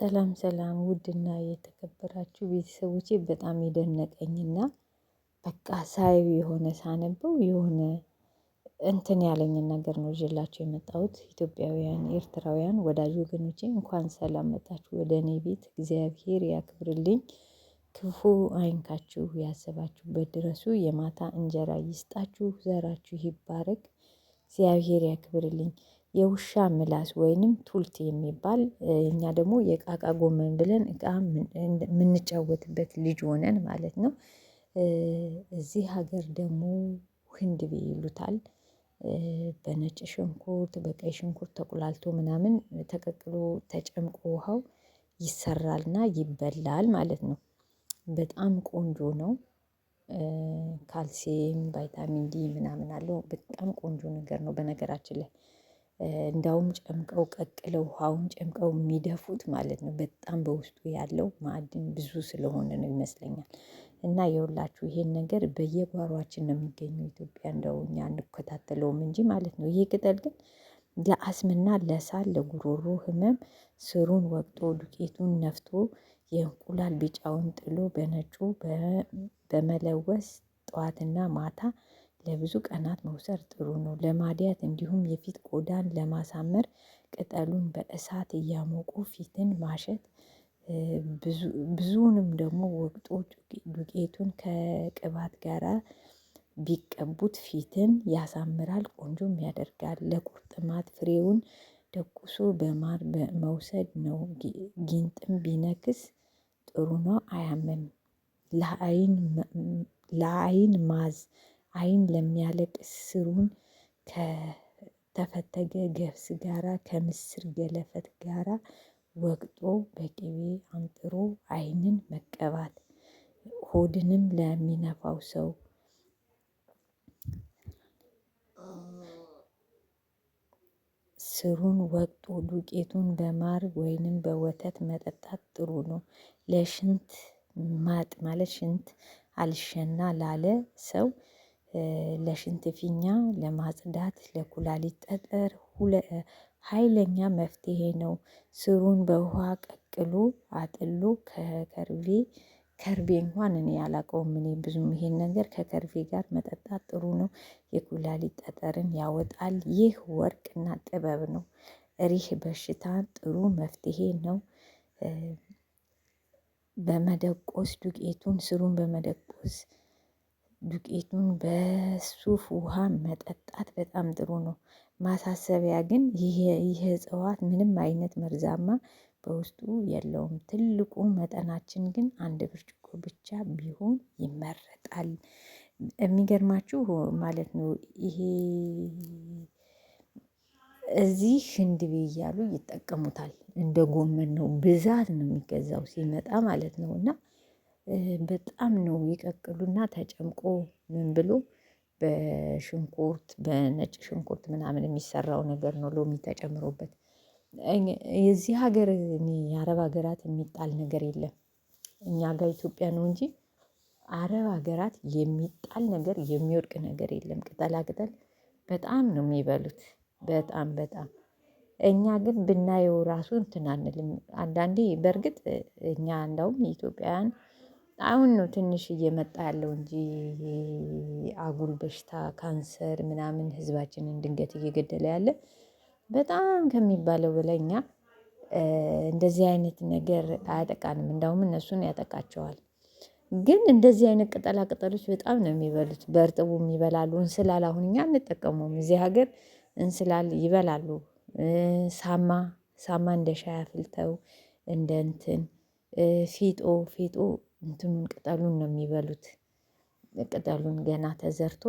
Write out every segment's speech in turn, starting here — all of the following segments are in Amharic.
ሰላም ሰላም ውድና የተከበራችሁ ቤተሰቦቼ በጣም የደነቀኝና በቃ ሳየው የሆነ ሳነበው የሆነ እንትን ያለኝን ነገር ነው ይዤላችሁ የመጣሁት። ኢትዮጵያውያን ኤርትራውያን ወዳጅ ወገኖቼ እንኳን ሰላም መጣችሁ ወደ እኔ ቤት። እግዚአብሔር ያክብርልኝ፣ ክፉ አይንካችሁ፣ ያሰባችሁበት ድረሱ፣ የማታ እንጀራ ይስጣችሁ፣ ዘራችሁ ይባረክ፣ እግዚአብሔር ያክብርልኝ። የውሻ ምላስ ወይንም ቱልት የሚባል እኛ ደግሞ የቃቃ ጎመን ብለን እቃ የምንጫወትበት ልጅ ሆነን ማለት ነው። እዚህ ሀገር ደግሞ ህንድቤ ይሉታል። በነጭ ሽንኩርት በቀይ ሽንኩርት ተቁላልቶ ምናምን ተቀቅሎ ተጨምቆ ውሃው ይሰራልና ይበላል ማለት ነው። በጣም ቆንጆ ነው። ካልሲየም ቫይታሚን ዲ ምናምን አለው። በጣም ቆንጆ ነገር ነው በነገራችን ላይ። እንዳውም ጨምቀው ቀቅለው ውሃውን ጨምቀው የሚደፉት ማለት ነው። በጣም በውስጡ ያለው ማዕድን ብዙ ስለሆነ ነው ይመስለኛል። እና የሁላችሁ ይሄን ነገር በየጓሯችን ነው የሚገኘው። ኢትዮጵያ እንደው እኛ አንከታተለውም እንጂ ማለት ነው። ይሄ ቅጠል ግን ለአስምና ለሳል ለጉሮሮ ህመም ስሩን ወቅጦ ዱቄቱን ነፍቶ የእንቁላል ቢጫውን ጥሎ በነጩ በመለወስ ጠዋትና ማታ ለብዙ ቀናት መውሰድ ጥሩ ነው። ለማድያት እንዲሁም የፊት ቆዳን ለማሳመር ቅጠሉን በእሳት እያሞቁ ፊትን ማሸት። ብዙውንም ደግሞ ወቅጦ ዱቄቱን ከቅባት ጋራ ቢቀቡት ፊትን ያሳምራል፣ ቆንጆም ያደርጋል። ለቁርጥማት ፍሬውን ደቁሶ በማር መውሰድ ነው። ጊንጥም ቢነክስ ጥሩ ነው፣ አያምም። ለአይን ማዝ አይን ለሚያለቅስ ስሩን ከተፈተገ ገብስ ጋራ ከምስር ገለፈት ጋራ ወቅጦ በቅቤ አንጥሮ አይንን መቀባት። ሆድንም ለሚነፋው ሰው ስሩን ወቅጦ ዱቄቱን በማር ወይንም በወተት መጠጣት ጥሩ ነው። ለሽንት ማጥ ማለት ሽንት አልሸና ላለ ሰው ለሽንት ፊኛ ለማጽዳት ለኩላሊት ጠጠር ኃይለኛ መፍትሄ ነው። ስሩን በውሃ ቀቅሎ አጥሎ ከርቤ እንኳን እኔ አላውቀውም። እኔ ብዙም ይሄን ነገር ከከርቤ ጋር መጠጣት ጥሩ ነው። የኩላሊት ጠጠርን ያወጣል። ይህ ወርቅና ጥበብ ነው። ሪህ በሽታ ጥሩ መፍትሄ ነው። በመደቆስ ዱቄቱን ስሩን በመደቆስ ዱቄቱን በሱፍ ውሃ መጠጣት በጣም ጥሩ ነው። ማሳሰቢያ ግን ይህ እጽዋት ምንም አይነት መርዛማ በውስጡ የለውም። ትልቁ መጠናችን ግን አንድ ብርጭቆ ብቻ ቢሆን ይመረጣል። የሚገርማችሁ ማለት ነው ይሄ እዚህ ሽንድቤ እያሉ ይጠቀሙታል። እንደ ጎመን ነው ብዛት ነው የሚገዛው ሲመጣ ማለት ነው። እና በጣም ነው ይቀቅሉና ተጨምቆ ምን ብሎ በሽንኩርት በነጭ ሽንኩርት ምናምን የሚሰራው ነገር ነው ሎሚ ተጨምሮበት። የዚህ ሀገር የአረብ ሀገራት የሚጣል ነገር የለም። እኛ ጋር ኢትዮጵያ ነው እንጂ አረብ ሀገራት የሚጣል ነገር የሚወድቅ ነገር የለም። ቅጠላ ቅጠል በጣም ነው የሚበሉት። በጣም በጣም እኛ ግን ብናየው ራሱ እንትን አንልም። አንዳንዴ በርግጥ እኛ እንደውም ኢትዮጵያውያን አሁን ነው ትንሽ እየመጣ ያለው እንጂ አጉል በሽታ ካንሰር ምናምን ህዝባችንን ድንገት እየገደለ ያለ በጣም ከሚባለው በላይ እኛ እንደዚህ አይነት ነገር አያጠቃንም። እንደውም እነሱን ያጠቃቸዋል። ግን እንደዚህ አይነት ቅጠላ ቅጠሎች በጣም ነው የሚበሉት። በእርጥቡም ይበላሉ። እንስላል አሁን እኛ አንጠቀመውም እዚህ ሀገር እንስላል ይበላሉ። ሳማ እንደ ሻይ አፍልተው እንደ እንትን ፊጦ እንትኑን ቅጠሉን ነው የሚበሉት። ቅጠሉን ገና ተዘርቶ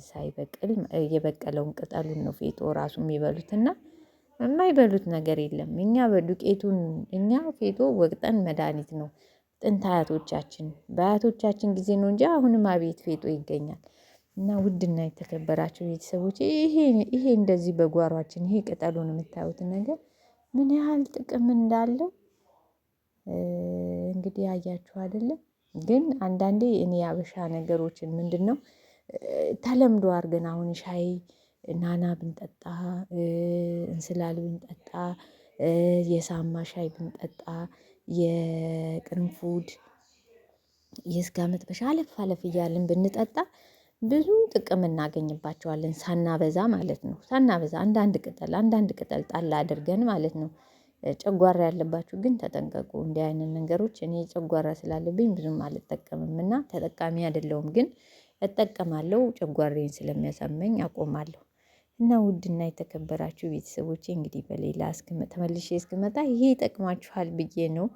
ሳይበቅል የበቀለውን ቅጠሉን ነው ፌጦ ራሱ የሚበሉት። እና የማይበሉት ነገር የለም። እኛ በዱቄቱን እኛ ፌጦ ወቅጠን መድሃኒት ነው። ጥንት አያቶቻችን በአያቶቻችን ጊዜ ነው እንጂ አሁንም አቤት ፌጦ ይገኛል። እና ውድና የተከበራችሁ ቤተሰቦቼ ይሄ እንደዚህ በጓሯችን ይሄ ቅጠሉን የምታዩትን ነገር ምን ያህል ጥቅም እንዳለው እንግዲህ አያችሁ አይደለ? ግን አንዳንዴ እኔ የሀበሻ ነገሮችን ምንድነው ተለምዶ አድርገን አሁን ሻይ ናና ብንጠጣ እንስላል ብንጠጣ የሳማ ሻይ ብንጠጣ፣ የቅርንፉድ የስጋ መጥበሻ አለፍ አለፍ እያልን ብንጠጣ ብዙ ጥቅም እናገኝባቸዋለን ሳናበዛ ማለት ነው። ሳናበዛ አንዳንድ ቅጠል ጣል አድርገን ማለት ነው። ጨጓራ ያለባችሁ ግን ተጠንቀቁ። እንዲህ አይነት ነገሮች እኔ ጨጓራ ስላለብኝ ብዙም አልጠቀምም እና ተጠቃሚ አይደለሁም። ግን እጠቀማለሁ ጨጓራዬን ስለሚያሳመኝ አቆማለሁ። እና ውድና የተከበራችሁ ቤተሰቦቼ እንግዲህ በሌላ ተመልሼ እስክመጣ ይሄ ይጠቅማችኋል ብዬ ነው።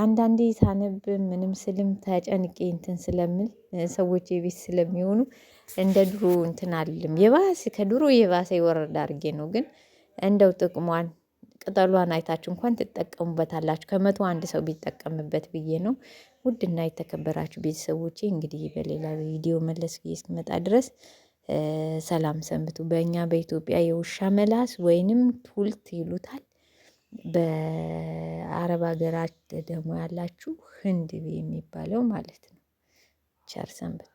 አንዳንዴ ሳነብ ምንም ስልም ተጨንቄ እንትን ስለምል ሰዎች የቤት ስለሚሆኑ እንደ ድሮ እንትን አልልም። ከድሮ የባሰ የወረደ አድርጌ ነው። ግን እንደው ጥቅሟን ቅጠሏን አይታችሁ እንኳን ትጠቀሙበታላችሁ። ከመቶ አንድ ሰው ቢጠቀምበት ብዬ ነው። ውድና የተከበራችሁ ቤተሰቦቼ እንግዲህ በሌላ ቪዲዮ መለስ ብዬ እስክመጣ ድረስ ሰላም ሰንብቱ። በእኛ በኢትዮጵያ የውሻ መላስ ወይንም ቱልት ይሉታል። በአረብ ሀገራት ደግሞ ያላችሁ ህንድቤ የሚባለው ማለት ነው። ቸር ሰንብቱ።